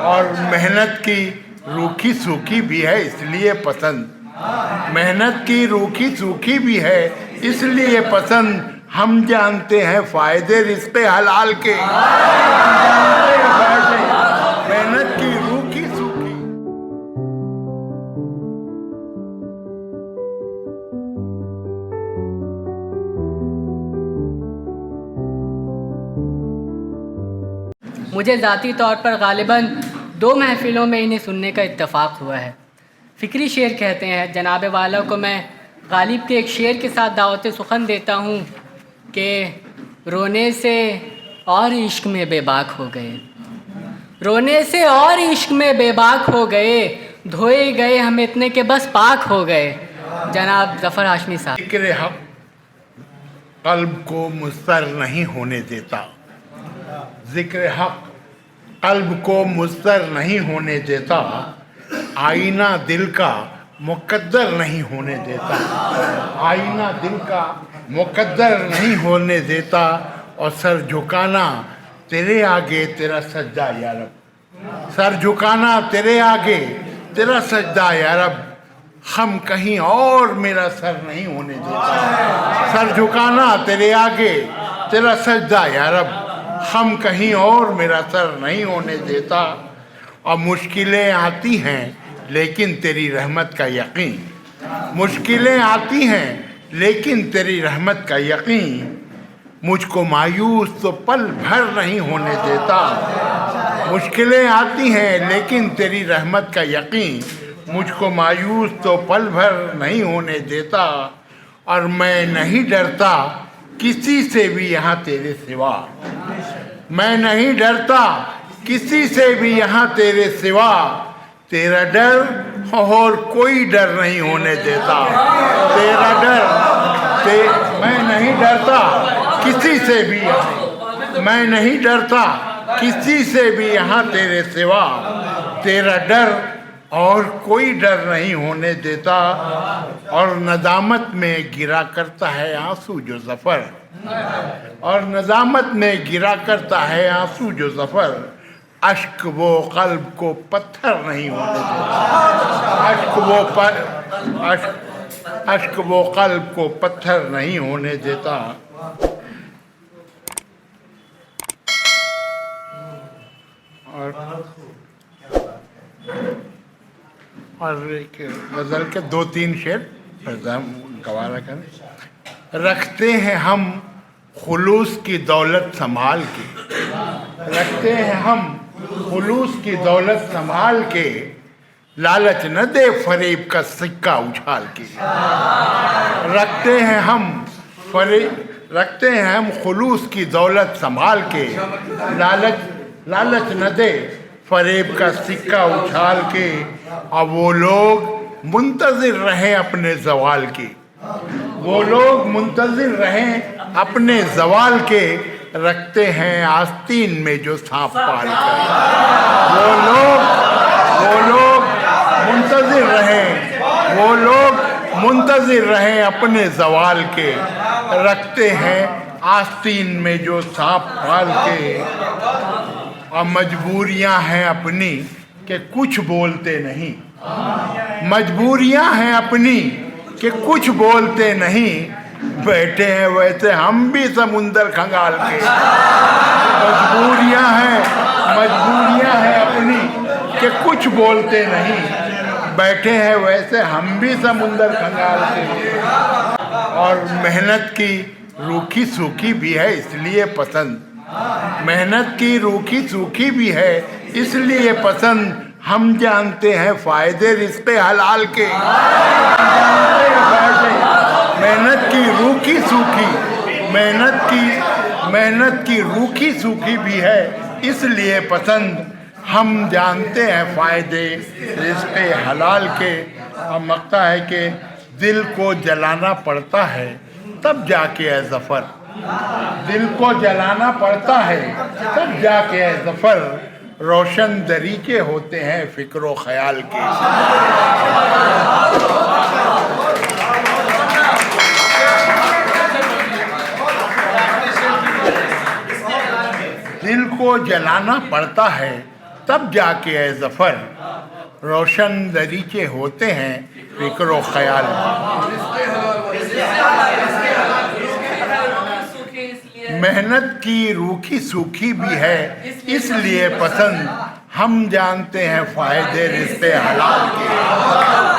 और मेहनत की रूखी सूखी भी है इसलिए पसंद। मेहनत की रूखी सूखी भी है इसलिए पसंद। हम जानते हैं फायदे रिज़्क़े हलाल के। मेहनत की रूखी सूखी। मुझे ज़ाती तौर पर गालिबन 2 महफ़िलों में इन्हें सुनने का इत्तेफाक हुआ है। फ़िक्री शेर कहते हैं, जनाब वाला को मैं गालिब के एक शेर के साथ दावत सुखन देता हूँ कि रोने से और इश्क में बेबाक हो गए, रोने से और इश्क में बेबाक हो गए, धोए गए हम इतने के बस पाक हो गए। जनाब ज़फ़र हाशमी साहब। ज़िक्र हक़ क़ल्ब को मुस्तर नहीं होने देता। ज़िक्र हक़ क़ल्ब को मुस्तर नहीं होने देता। आईना दिल का मुक़द्दर नहीं होने देता। आईना दिल का मुक़द्दर नहीं होने देता। और सर झुकाना तेरे आगे तेरा सजदा या रब। सर झुकाना तेरे आगे तेरा सजदा या रब। हम कहीं और मेरा सर नहीं होने देता। सर झुकाना तेरे आगे तेरा सजदा या रब। हम कहीं और मेरा सर नहीं होने देता। और मुश्किलें आती हैं लेकिन तेरी रहमत का यकीन। मुश्किलें आती हैं लेकिन तेरी रहमत का यकीन। मुझको मायूस तो पल भर नहीं होने देता। मुश्किलें आती हैं लेकिन तेरी रहमत का यकीन। मुझको मायूस तो पल भर नहीं होने देता। और मैं नहीं डरता किसी से भी यहाँ तेरे सिवा। मैं नहीं डरता किसी से भी यहाँ तेरे सिवा। तेरा डर और कोई डर नहीं होने देता। तेरा डर मैं नहीं डरता किसी से भी यहाँ। मैं नहीं डरता किसी से भी यहाँ तेरे सिवा। तेरा डर और कोई डर नहीं होने देता। और नदामत में गिरा करता है आंसू जो ज़फ़र। और नदामत में गिरा करता है आंसू जो ज़फ़र। अश्क वो क़ल्ब को पत्थर नहीं होने देता। अश्क वो क़ल्ब को पत्थर नहीं होने देता। और एक गज़ल के 2-3 शेर गवारा करें। रखते हैं हम खुलूस की दौलत संभाल के। रखते हैं हम खुलूस की दौलत संभाल के। लालच न दे फरेब का सिक्का उछाल के। रखते हैं हम खुलूस की दौलत संभाल के। लालच न दे फरेब का सिक्का उछाल के। और वो लोग मुंतज़िर रहे अपने ज़वाल के। वो लोग मुंतज़िर रहें अपने ज़वाल के। रखते हैं आस्तीन में जो सांप पाल कर। वो लोग मुंतज़िर रहें। वो लोग मुंतज़िर रहें अपने ज़वाल के। रखते हैं आस्तीन में जो सांप पाल के। और मजबूरियां हैं अपनी कि कुछ बोलते नहीं। मजबूरियां हैं अपनी कि कुछ बोलते नहीं। बैठे हैं वैसे हम भी समुंदर खंगाल के। मजबूरियां हैं अपनी कि कुछ बोलते नहीं। बैठे हैं वैसे हम भी समुंदर खंगाल के। और मेहनत की रूखी सूखी भी है इसलिए पसंद। मेहनत की रूखी सूखी भी है इसलिए पसंद। हम जानते हैं फ़ायदे रिज़्क़े हलाल के। मेहनत की रूखी सूखी, मेहनत की रूखी सूखी भी है इसलिए पसंद। हम जानते हैं फ़ायदे रिज़्क़े हलाल के। हम लगता है कि दिल को जलाना पड़ता है तब जाके है ज़फ़र। दिल को जलाना पड़ता है तब जाके है ज़फ़र। रोशन दरीचे होते हैं फ़िक्र ख्याल के। दिल को जलाना पड़ता है तब जाके ए जफर रोशन दरीचे होते हैं फिक्र ख्याल। मेहनत की रूखी सूखी भी है इसलिए पसंद, हम जानते हैं फायदे रिश्ते हलाल के।